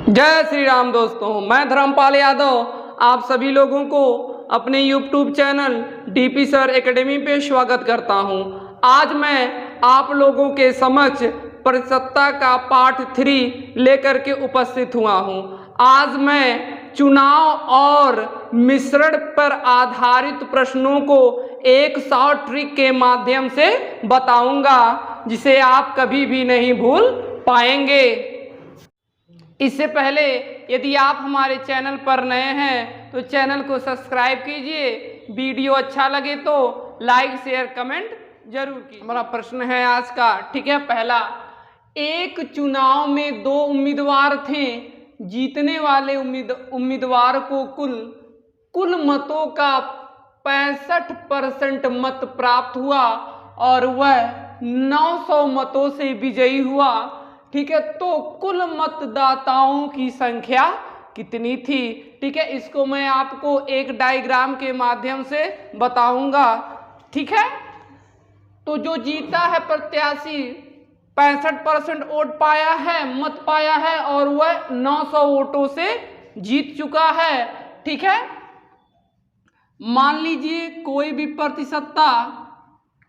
जय श्री राम दोस्तों, मैं धर्मपाल यादव आप सभी लोगों को अपने YouTube channel DP sir academy पे स्वागत करता हूं। आज मैं आप लोगों के समक्ष परिसत्ता का पार्ट 3 लेकर के उपस्थित हुआ हूं। आज मैं चुनाव और मिश्रण पर आधारित प्रश्नों को एक शॉर्ट ट्रिक के माध्यम से बताऊंगा, जिसे आप कभी भी नहीं भूल पाएंगे। इससे पहले यदि आप हमारे चैनल पर नए हैं तो चैनल को सब्सक्राइब कीजिए। वीडियो अच्छा लगे तो लाइक शेयर कमेंट जरूर कीजिए। हमारा प्रश्न है आज का, ठीक है। पहला, एक चुनाव में 2 उम्मीदवार थे। जीतने वाले उम्मीदवार को कुल मतों का 65% मत प्राप्त हुआ और वह 900 मतों से विजयी हुआ, ठीक है। तो कुल मतदाताओं की संख्या कितनी थी, ठीक है। इसको मैं आपको एक डायग्राम के माध्यम से बताऊंगा, ठीक है। तो जो जीता है प्रत्याशी 65% वोट पाया है, मत पाया है और वह 900 वोटों से जीत चुका है, ठीक है। मान लीजिए कोई भी प्रतिशतता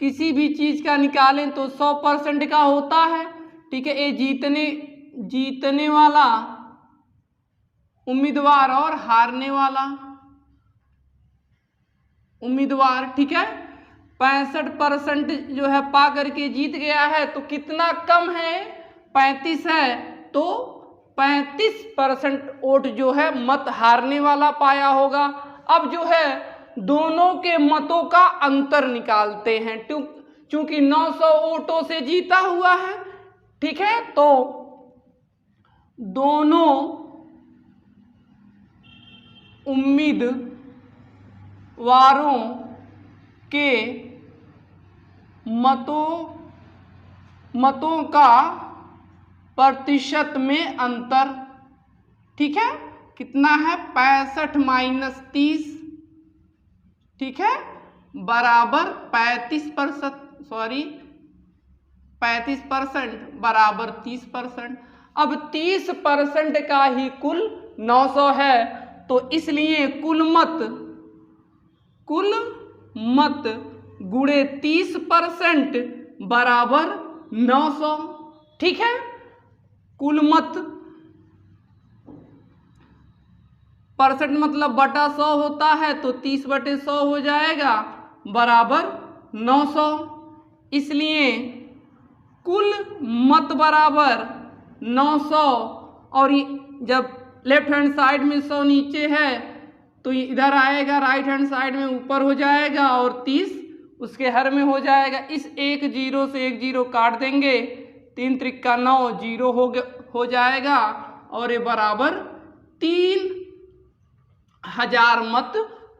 किसी भी चीज का निकालें तो 100% का होता है, ठीक है। ये जीतने वाला उम्मीदवार और हारने वाला उम्मीदवार, ठीक है। 65% जो है पा करके जीत गया है, तो कितना कम है, 35 है, तो 35% वोट जो है मत हारने वाला पाया होगा। अब जो है दोनों के मतों का अंतर निकालते हैं, क्योंकि 900 वोटों से जीता हुआ है, ठीक है। तो दोनों उम्मीदवारों के मतों का प्रतिशत में अंतर, ठीक है, कितना है, 65 - 30, ठीक है, बराबर 35% बराबर 30%। अब 30% का ही कुल 900 है, तो इसलिए कुल मत गुणे 30% बराबर 900, ठीक है। कुल मत परसेंट मतलब बटा 100 होता है, तो 30/100 हो जाएगा बराबर 900। इसलिए कुल मत बराबर 900, और जब लेफ्ट हैंड साइड में 100 नीचे है तो इधर आएगा, राइट हैंड साइड में ऊपर हो जाएगा और 30 उसके हर में हो जाएगा। इस एक 0 से एक 0 काट देंगे, 3 त्रिका 9, 0 हो जाएगा और ये बराबर 3000 मत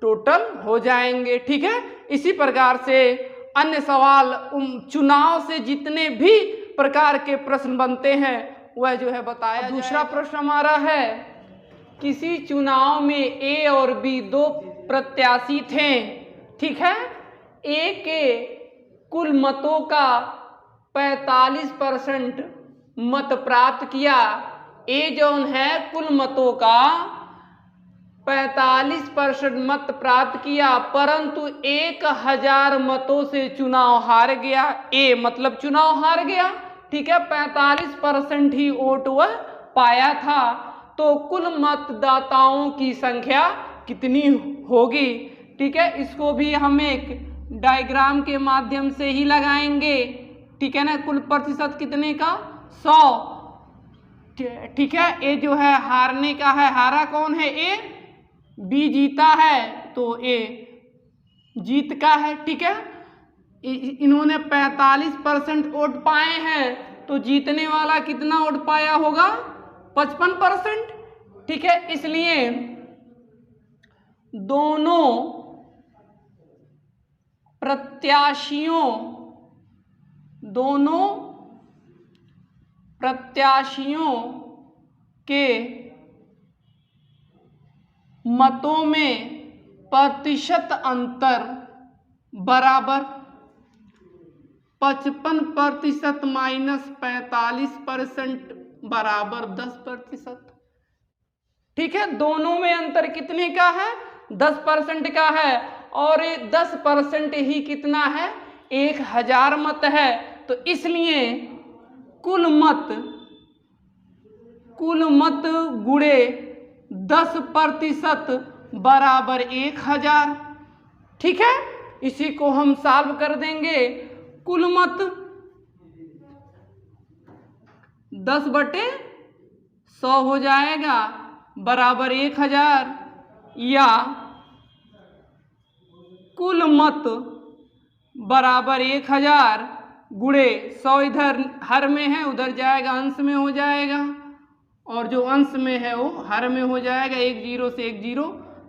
टोटल हो जाएंगे, ठीक है। इसी प्रकार से अन्य सवाल चुनाव से जितने भी प्रकार के प्रश्न बनते हैं वह जो है बताया। दूसरा प्रश्न हमारा है, किसी चुनाव में ए और बी 2 प्रत्याशी थे, ठीक है। ए के कुल मतों का 45% मत प्राप्त किया। ए जौन है कुल मतों का 45% मत प्राप्त किया, परंतु 1000 मतों से चुनाव हार गया। ए मतलब चुनाव हार गया, ठीक है। 45% ही वोट वह पाया था, तो कुल मतदाताओं की संख्या कितनी होगी, ठीक है। इसको भी हम एक डायग्राम के माध्यम से ही लगाएंगे, ठीक है ना। कुल प्रतिशत कितने का, 100, ठीक है। ए जो है हारने का है, हारा कौन है, ए। बी जीता है तो ए जीत का है, ठीक है। इन्होंने 45% वोट पाए हैं, तो जीतने वाला कितना वोट पाया होगा, 55%, ठीक है। इसलिए दोनों प्रत्याशियों के मतों में प्रतिशत अंतर बराबर 55% - 45% बराबर 10%, ठीक है, दोनों में अंतर कितने का है? 10% का है। और ये 10% ही कितना है? 1000 मत है। तो इसलिए कुल मत गुणे 10% बराबर 1000। ठीक है, इसी को हम सॉल्व कर देंगे। कुल मत 10/100 हो जाएगा बराबर 1000, या कुल मत बराबर 1000 गुणे 100, इधर हर में है उधर जाएगा अंश में हो जाएगा, और जो अंश में है वो हर में हो जाएगा। 1 0 से 1 0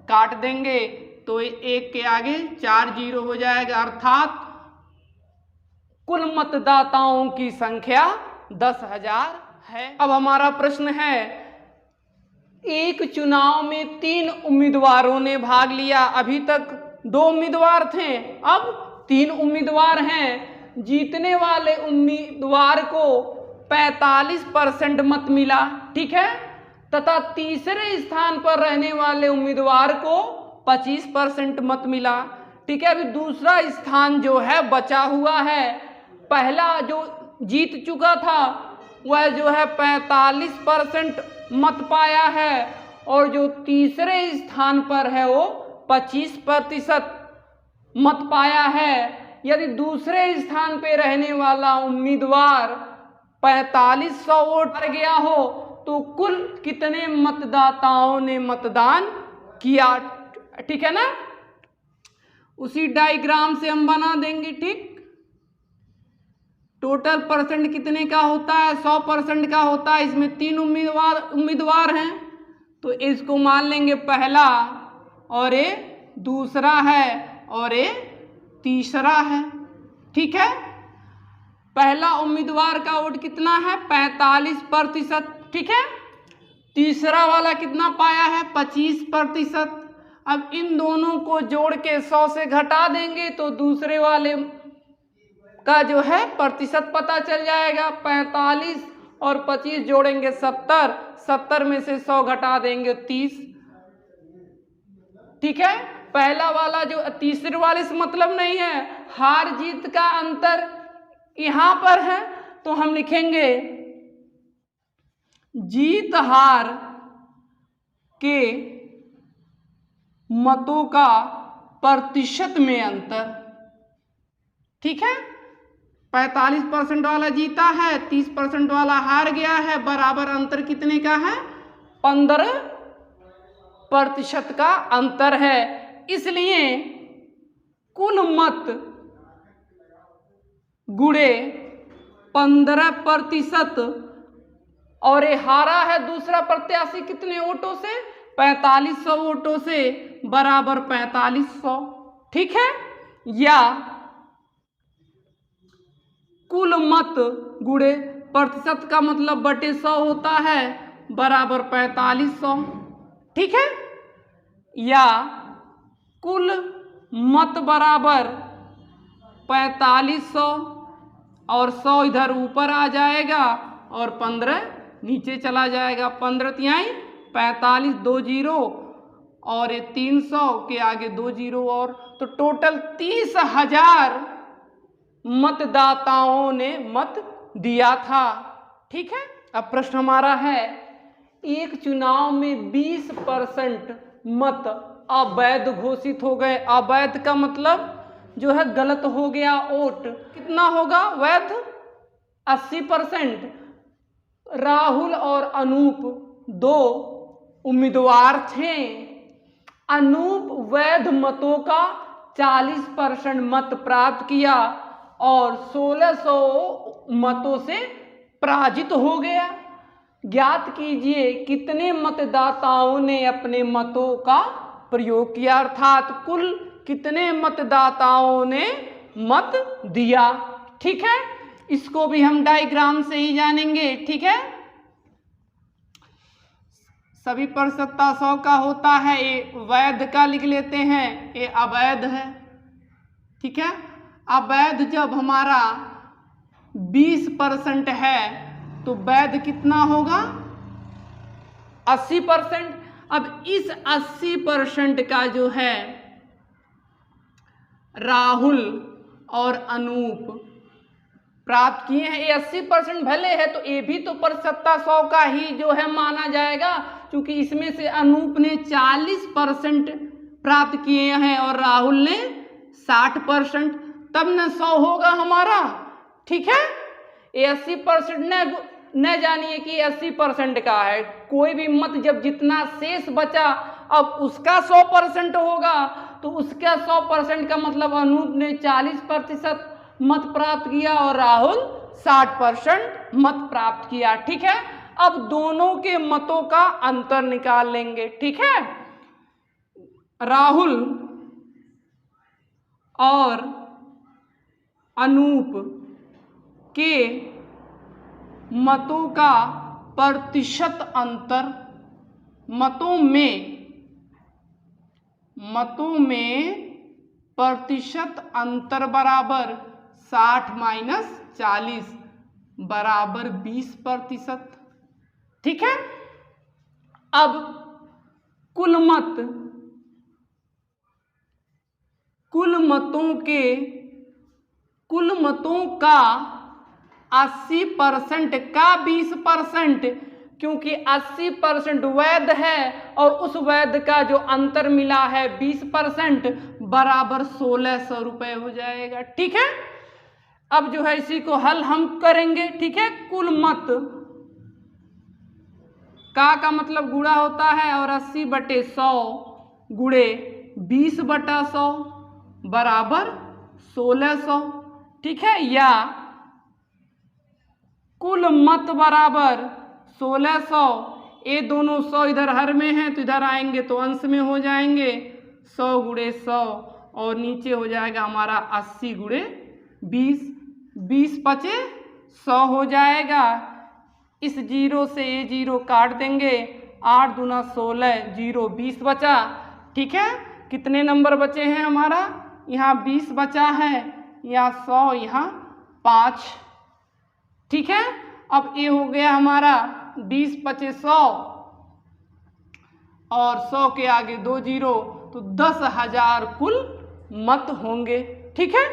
काट देंगे तो 1 के आगे 4 0 हो जाएगा, अर्थात कुल मतदाताओं की संख्या 10,000 है। अब हमारा प्रश्न है, एक चुनाव में 3 उम्मीदवारों ने भाग लिया। अभी तक 2 उम्मीदवार थे, अब 3 उम्मीदवार हैं। जीतने वाले उम्मीदवार को 45% मत मिला, ठीक है, तथा तीसरे स्थान पर रहने वाले उम्मीदवार को 25% मत मिला। ठीक है, अभी दूसरा स्थान जो है बचा हुआ है। पहला जो जीत चुका था वह जो है 45% मत पाया है, और जो तीसरे स्थान पर है वो 25% मत पाया है। यदि दूसरे स्थान पे रहने वाला उम्मीदवार 4500 वोट पर गया हो तो कुल कितने मतदाताओं ने मतदान किया? ठीक है ना, उसी डायग्राम से हम बना देंगे। ठीक, टोटल परसेंट कितने का होता है? 100% का होता है। इसमें 3 उम्मीदवार हैं तो इसको मान लेंगे पहला, और ये दूसरा है, और ये तीसरा है। ठीक है, पहला उम्मीदवार का वोट कितना है? 45%। ठीक है, तीसरा वाला कितना पाया है? 25%। अब इन दोनों को जोड़ के 100 से घटा देंगे तो दूसरे वाले का जो है प्रतिशत पता चल जाएगा। 45 और 25 जोड़ेंगे 70, 70 में से 100 घटा देंगे 30। ठीक है, पहला वाला जो तीसरे वाले से मतलब नहीं है, हार जीत का अंतर यहां पर है, तो हम लिखेंगे जीत हार के मतों का प्रतिशत में अंतर। ठीक है, 45% वाला जीता है, 30% वाला हार गया है, बराबर अंतर कितने का है? 15% का अंतर है। इसलिए कुल मत गुणे 15%, और ये हारा है दूसरा प्रत्याशी कितने वोटों से? 4500 वोटों से, बराबर 4500। ठीक है, या कुल मत गुणे प्रतिशत का मतलब बटे 100 होता है, बराबर 4500। ठीक है, या कुल मत बराबर 4500, और 100 इधर ऊपर आ जाएगा और 15 नीचे चला जाएगा। 15 तिहाई 45, 2 0, और ये 300 के आगे 2 0 और, तो टोटल 30,000 मतदाताओं ने मत दिया था। ठीक है, अब प्रश्न हमारा है, एक चुनाव में 20% मत अवैध घोषित हो गए। अवैध का मतलब जो है गलत हो गया वोट। कितना होगा वैध? 80%। राहुल और अनूप 2 उम्मीदवार थे। अनूप वैध मतों का 40% मत प्राप्त किया और 1600 मतों से पराजित हो गया। ज्ञात कीजिए कितने मतदाताओं ने अपने मतों का प्रयोग किया, अर्थात कुल कितने मतदाताओं ने मत दिया। ठीक है, इसको भी हम डायग्राम से ही जानेंगे। ठीक है, सभी पर सत्ता 100 का होता है, ये वैध का लिख लेते हैं, ये अवैध है। ठीक है, अवैध जब हमारा 20% है तो वैध कितना होगा? 80%। अब इस 80% का जो है राहुल और अनूप प्राप्त किए हैं। ये 80% भले है तो ये भी तो प्रतिशतता 100 का ही जो है माना जाएगा, क्योंकि इसमें से अनूप ने 40% प्राप्त किए हैं और राहुल ने 60%, तब न 100 होगा हमारा। ठीक है, ये 80% न जानिए कि 80% का है, कोई भी मत जब जितना शेष बचा अब उसका 100% होगा, तो उसका 100% का मतलब अनूप ने 40% मत प्राप्त किया और राहुल 60% मत प्राप्त किया। ठीक है, अब दोनों के मतों का अंतर निकाल लेंगे। ठीक है, राहुल और अनूप के मतों का प्रतिशत अंतर, मतों में प्रतिशत अंतर बराबर 60 - 40 बराबर 20%। ठीक है, अब कुल मतों का 80% का 20%, क्योंकि 80% वैध है और उस वैध का जो अंतर मिला है 20% बराबर 1600 रुपये हो जाएगा। ठीक है, अब जो है इसी को हल हम करेंगे। ठीक है, कुल मत का मतलब गुणा होता है और 80/100 गुणे 20/100 बराबर 1600। ठीक है, या कुल मत बराबर 1600, ये दोनों 100 इधर हर में है तो इधर आएंगे तो अंश में हो जाएंगे, 100 × 100 और नीचे हो जाएगा हमारा 80 × 20, 20 × 5 100 हो जाएगा। इस 0 से ये 0 काट देंगे, 8 दूना 16, 0 20 बचा। ठीक है, कितने नंबर बचे हैं हमारा, यहाँ 20 बचा है, यहाँ 100, यहाँ 5। ठीक है, अब ये हो गया हमारा 20 × 5 100 और 100 के आगे 2 0, तो 10,000 कुल मत होंगे। ठीक है,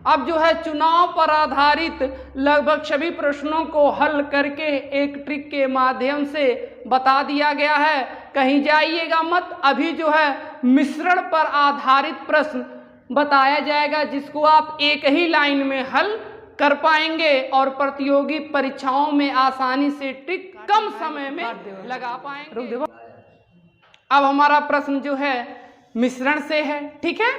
अब जो है चुनाव पर आधारित लगभग सभी प्रश्नों को हल करके एक ट्रिक के माध्यम से बता दिया गया है, कहीं जाइएगा मत। अभी जो है मिश्रण पर आधारित प्रश्न बताया जाएगा जिसको आप एक ही लाइन में हल कर पाएंगे और प्रतियोगी परीक्षाओं में आसानी से ट्रिक कम समय में लगा पाएंगे। अब हमारा प्रश्न जो है मिश्रण से है। ठीक है,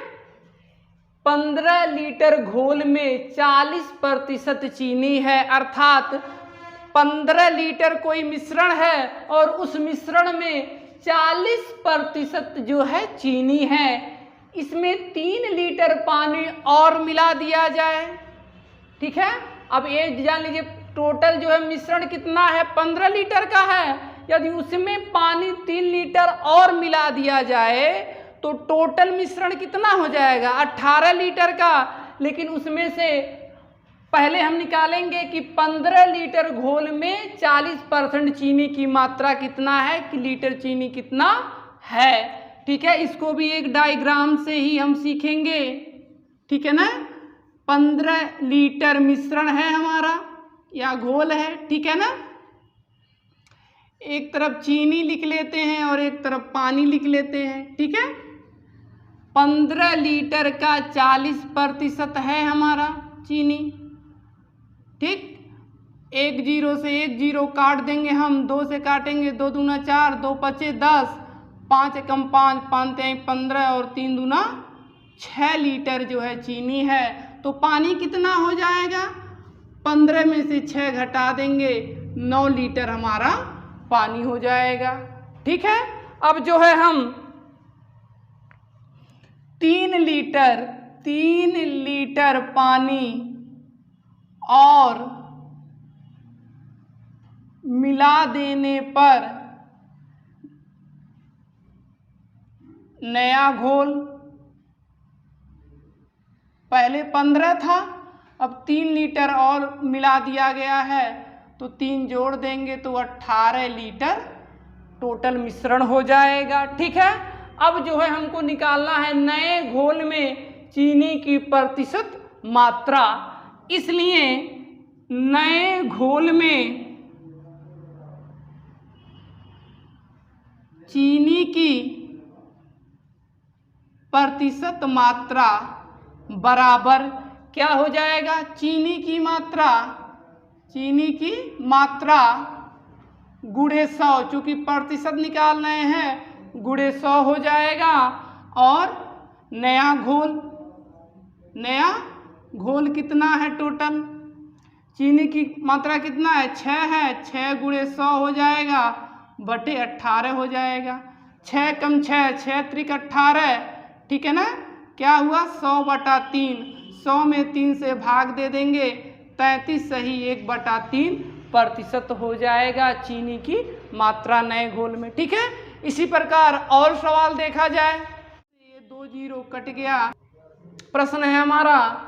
15 लीटर घोल में 40% चीनी है, अर्थात 15 लीटर कोई मिश्रण है और उस मिश्रण में 40% जो है चीनी है। इसमें 3 लीटर पानी और मिला दिया जाए। ठीक है, अब ये जान लीजिए टोटल जो है मिश्रण कितना है, 15 लीटर का है। यदि उसमें पानी 3 लीटर और मिला दिया जाए तो टोटल मिश्रण कितना हो जाएगा, 18 लीटर का। लेकिन उसमें से पहले हम निकालेंगे कि 15 लीटर घोल में 40% चीनी की मात्रा कितना है, कि लीटर चीनी कितना है। ठीक है, इसको भी एक डायग्राम से ही हम सीखेंगे। ठीक है ना, 15 लीटर मिश्रण है हमारा या घोल है। ठीक है ना, एक तरफ चीनी लिख लेते हैं और एक तरफ पानी लिख लेते हैं। ठीक है, 15 लीटर का 40% है हमारा चीनी। ठीक, 1 0 से 1 0 काट देंगे हम, 2 से काटेंगे, 2 दूना 4, 2 5 10, 5 एकम 5, 5 3 15 और 3 दूना 6 लीटर जो है चीनी है। तो पानी कितना हो जाएगा, 15 में से 6 घटा देंगे, 9 लीटर हमारा पानी हो जाएगा। ठीक है, अब जो है हम 3 लीटर पानी और मिला देने पर नया घोल, पहले 15 था, अब 3 लीटर और मिला दिया गया है तो 3 जोड़ देंगे तो 18 लीटर टोटल मिश्रण हो जाएगा। ठीक है, अब जो है हमको निकालना है नए घोल में चीनी की प्रतिशत मात्रा, इसलिए नए घोल में चीनी की प्रतिशत मात्रा बराबर क्या हो जाएगा, चीनी की मात्रा गुणे 100, चूंकि प्रतिशत निकाल रहे हैं गुणे 100 हो जाएगा। और नया घोल कितना है, टोटल चीनी की मात्रा कितना है, 6 है, 6 गुणे 100 हो जाएगा बटे 18 हो जाएगा। 6 कम 6, 6 त्रिक 18, ठीक है ना, क्या हुआ 100 बटा 3, 100 में 3 से भाग दे देंगे, 33 सही 1/3% हो जाएगा चीनी की मात्रा नए घोल में। ठीक है, इसी प्रकार और सवाल देखा जाए, ये 2 जीरो कट गया। प्रश्न है हमारा,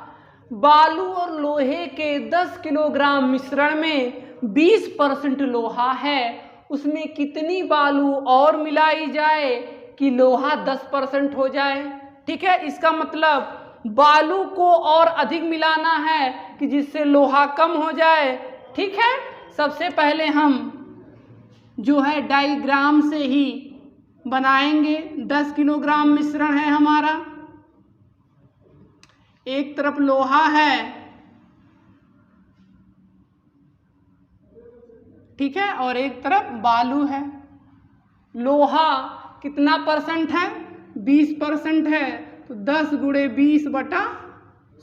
बालू और लोहे के 10 किलोग्राम मिश्रण में 20% लोहा है, उसमें कितनी बालू और मिलाई जाए कि लोहा 10% हो जाए। ठीक है, इसका मतलब बालू को और अधिक मिलाना है कि जिससे लोहा कम हो जाए। ठीक है, सबसे पहले हम जो है डायग्राम से ही बनाएंगे। 10 किलोग्राम मिश्रण है हमारा, एक तरफ लोहा है, ठीक है, और एक तरफ बालू है। लोहा कितना परसेंट है, 20% है, तो 10 गुणे 20 बटा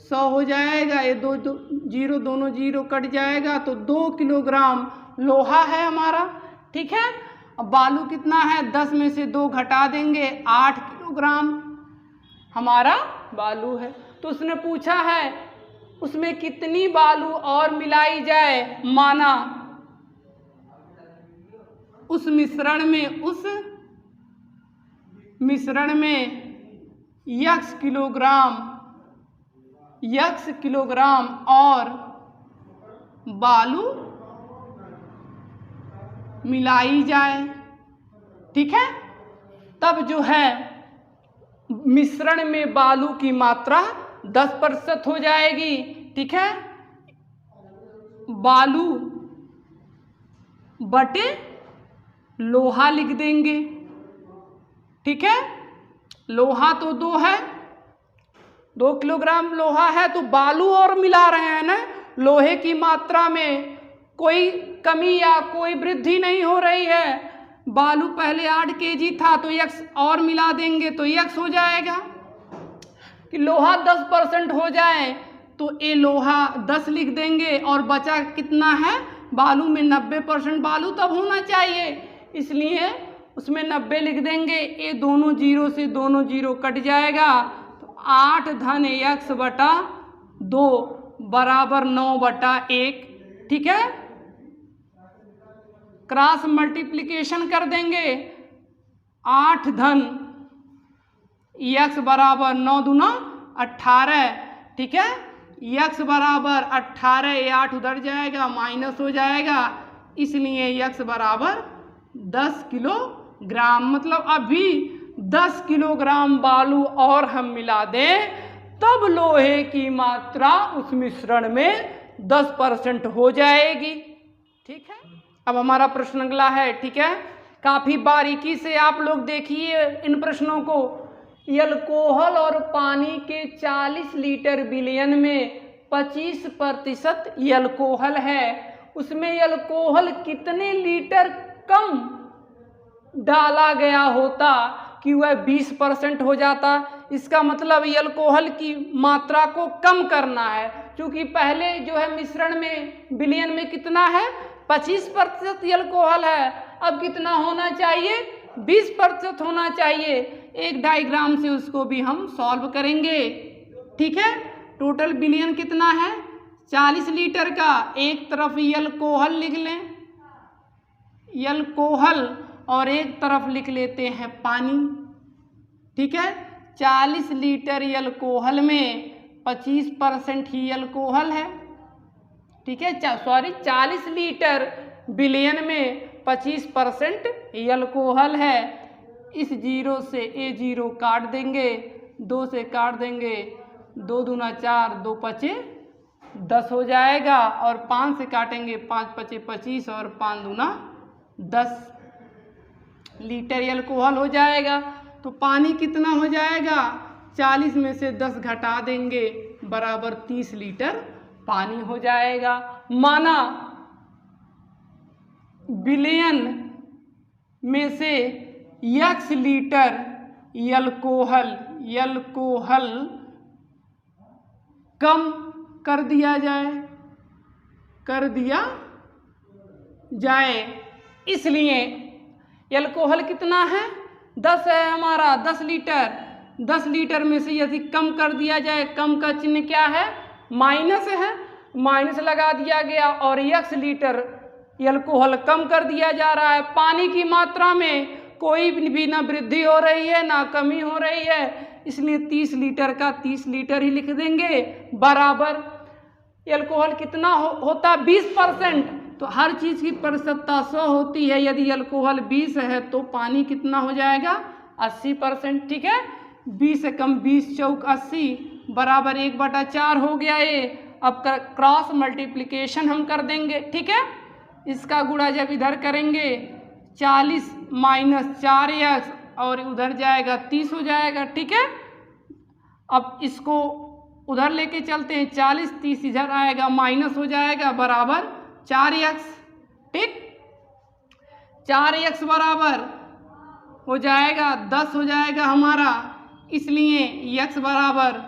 100 हो जाएगा। ये दोनों जीरो कट जाएगा, तो 2 किलोग्राम लोहा है हमारा। ठीक है, अब बालू कितना है, 10 में से 2 घटा देंगे, 8 किलोग्राम हमारा बालू है। तो उसने पूछा है उसमें कितनी बालू और मिलाई जाए, माना उस मिश्रण में x किलोग्राम और बालू मिलाई जाए। ठीक है, तब जो है मिश्रण में बालू की मात्रा 10% हो जाएगी। ठीक है, बालू बटे लोहा लिख देंगे। ठीक है, लोहा तो 2 है, 2 किलोग्राम लोहा है, तो बालू और मिला रहे हैं ना, लोहे की मात्रा में कोई कमी या कोई वृद्धि नहीं हो रही है। बालू पहले 8 kg था, तो x और मिला देंगे तो x हो जाएगा। कि लोहा 10% हो जाए तो ये लोहा 10 लिख देंगे, और बचा कितना है, बालू में 90% बालू तब होना चाहिए, इसलिए उसमें 90 लिख देंगे। ये दोनों जीरो से दोनों जीरो कट जाएगा, तो 8 धन x बटा 2 बराबर 9/1। ठीक है, क्रॉस मल्टीप्लिकेशन कर देंगे, 8 धन x बराबर 9 दूना 18। ठीक है, x बराबर 18, ये 8 उधर जाएगा, माइनस हो जाएगा, इसलिए x बराबर 10 किलोग्राम। मतलब अभी 10 किलोग्राम बालू और हम मिला दें तब लोहे की मात्रा उस मिश्रण में 10% हो जाएगी। ठीक है, अब हमारा प्रश्न अगला है। ठीक है, काफी बारीकी से आप लोग देखिए इन प्रश्नों को। अल्कोहल और पानी के 40 लीटर विलयन में 25% अल्कोहल है, उसमें अल्कोहल कितने लीटर कम डाला गया होता कि वह 20% हो जाता। इसका मतलब अल्कोहल की मात्रा को कम करना है, क्योंकि पहले जो है मिश्रण में विलयन में कितना है, 25% अल्कोहल है, अब कितना होना चाहिए, 20% होना चाहिए। एक डायग्राम से उसको भी हम सॉल्व करेंगे। ठीक है, टोटल विलयन कितना है, 40 लीटर का, एक तरफ अल्कोहल लिख लें, अल्कोहल, और एक तरफ लिख लेते हैं पानी। ठीक है, 40 लीटर अल्कोहल में 25% ही अल्कोहल है। ठीक है, 40 लीटर विलयन में 25% अल्कोहल है। इस 0 से ये 0 काट देंगे, 2 से काट देंगे, 2 दूना 4, 2 पचे 10 हो जाएगा, और 5 से काटेंगे, 5 पचे 25 और 5 दूना 10 लीटर अल्कोहल हो जाएगा। तो पानी कितना हो जाएगा? 40 में से 10 घटा देंगे, बराबर 30 लीटर पानी हो जाएगा। माना बिलियन में से x लीटर अल्कोहल कम कर दिया जाए, इसलिए अल्कोहल कितना है? 10 है हमारा, 10 लीटर। 10 लीटर में से यदि कम कर दिया जाए, कम का चिन्ह क्या है? माइनस है, माइनस लगा दिया गया, और x लीटर अल्कोहल कम कर दिया जा रहा है। पानी की मात्रा में कोई भी ना वृद्धि हो रही है ना कमी हो रही है, इसलिए 30 लीटर का 30 लीटर ही लिख देंगे, बराबर अल्कोहल कितना होता? 20%। तो हर चीज़ की प्रतिशतता 100 होती है। यदि अल्कोहल 20 है तो पानी कितना हो जाएगा? 80%। ठीक है, 20 से कम 20 चौक 80, बराबर 1/4 हो गया ये। अब क्रॉस मल्टीप्लिकेशन हम कर देंगे। ठीक है, इसका गुणा जब इधर करेंगे 40 माइनस 4x, और उधर जाएगा 30 हो जाएगा। ठीक है, अब इसको उधर लेके चलते हैं, 40 30 इधर आएगा, माइनस हो जाएगा, बराबर 4x। ठीक, 4x बराबर हो जाएगा 10 हो जाएगा हमारा, इसलिए x बराबर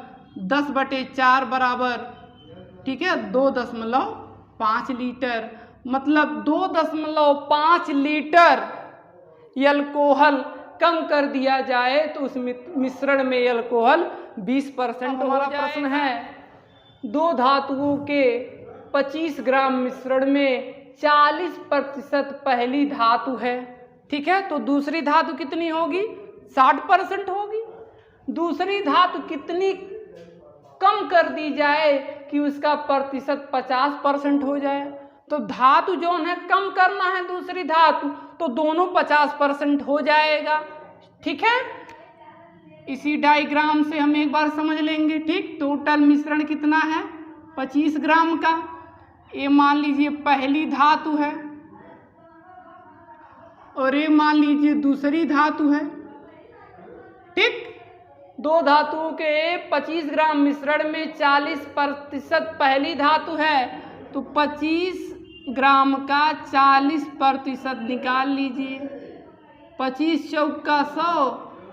10/4 बराबर, ठीक है, 2.5 लीटर। मतलब 2.5 लीटर अल्कोहल कम कर दिया जाए तो उस मिश्रण में अल्कोहल 20% हमारा प्रश्न है। 2 धातुओं के 25 ग्राम मिश्रण में 40% पहली धातु है। ठीक है, तो दूसरी धातु कितनी होगी? 60% होगी। दूसरी धातु कितनी कम कर दी जाए कि उसका प्रतिशत 50% हो जाए? तो धातु जो है कम करना है दूसरी धातु, तो दोनों 50% हो जाएगा। ठीक है, इसी डायग्राम से हम एक बार समझ लेंगे। ठीक, टोटल मिश्रण कितना है? 25 ग्राम का। ये मान लीजिए पहली धातु है, और ये मान लीजिए दूसरी धातु है। ठीक, 2 धातुओं के 25 ग्राम मिश्रण में 40% पहली धातु है, तो 25 ग्राम का 40% निकाल लीजिए। 25 चौका 100,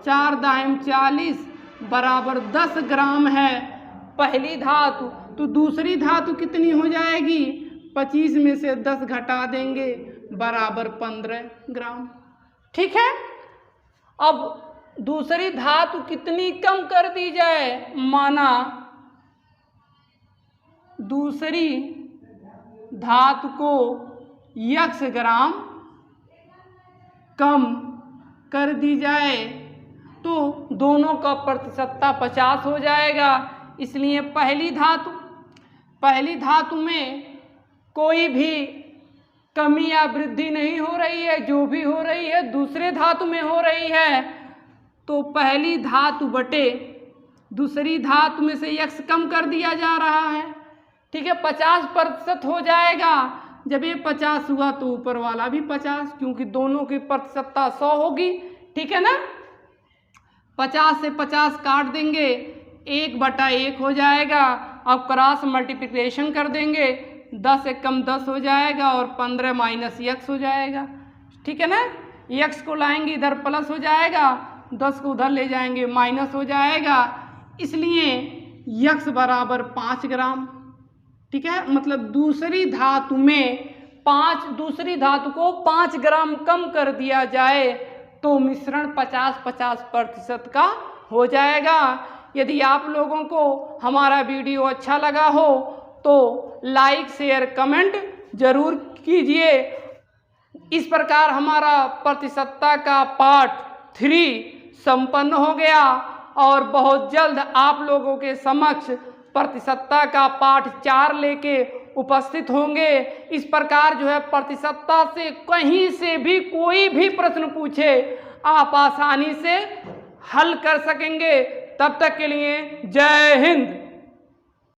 4 दाएम 40, बराबर 10 ग्राम है पहली धातु। तो दूसरी धातु कितनी हो जाएगी? 25 में से 10 घटा देंगे, बराबर 15 ग्राम। ठीक है, अब दूसरी धातु कितनी कम कर दी जाए? माना दूसरी धातु को x ग्राम कम कर दी जाए तो दोनों का प्रतिशतता 50 हो जाएगा। इसलिए पहली धातु में कोई भी कमी या वृद्धि नहीं हो रही है, जो भी हो रही है दूसरे धातु में हो रही है। तो पहली धातु बटे दूसरी धातु में से x कम कर दिया जा रहा है। ठीक है, 50% हो जाएगा। जब ये 50 हुआ तो ऊपर वाला भी 50, क्योंकि दोनों की प्रतिशतता 100 होगी। ठीक है ना, 50 से 50 काट देंगे, 1/1 हो जाएगा। अब क्रॉस मल्टीप्लिकेशन कर देंगे, 10 से कम 10 हो जाएगा, और 15 माइनस x हो जाएगा। ठीक है ना, x को लाएंगे इधर प्लस हो जाएगा, 10 को उधर ले जाएंगे माइनस हो जाएगा। इसलिए x बराबर 5 ग्राम। ठीक है, मतलब दूसरी धातु को 5 ग्राम कम कर दिया जाए तो मिश्रण 50-50% का हो जाएगा। यदि आप लोगों को हमारा वीडियो अच्छा लगा हो तो लाइक शेयर कमेंट जरूर कीजिए। इस प्रकार हमारा प्रतिशतता का पार्ट 3 संपन्न हो गया, और बहुत जल्द आप लोगों के समक्ष प्रतिशतता का पाठ 4 लेके उपस्थित होंगे। इस प्रकार जो है प्रतिशतता से कहीं से भी कोई भी प्रश्न पूछे आप आसानी से हल कर सकेंगे। तब तक के लिए जय हिंद।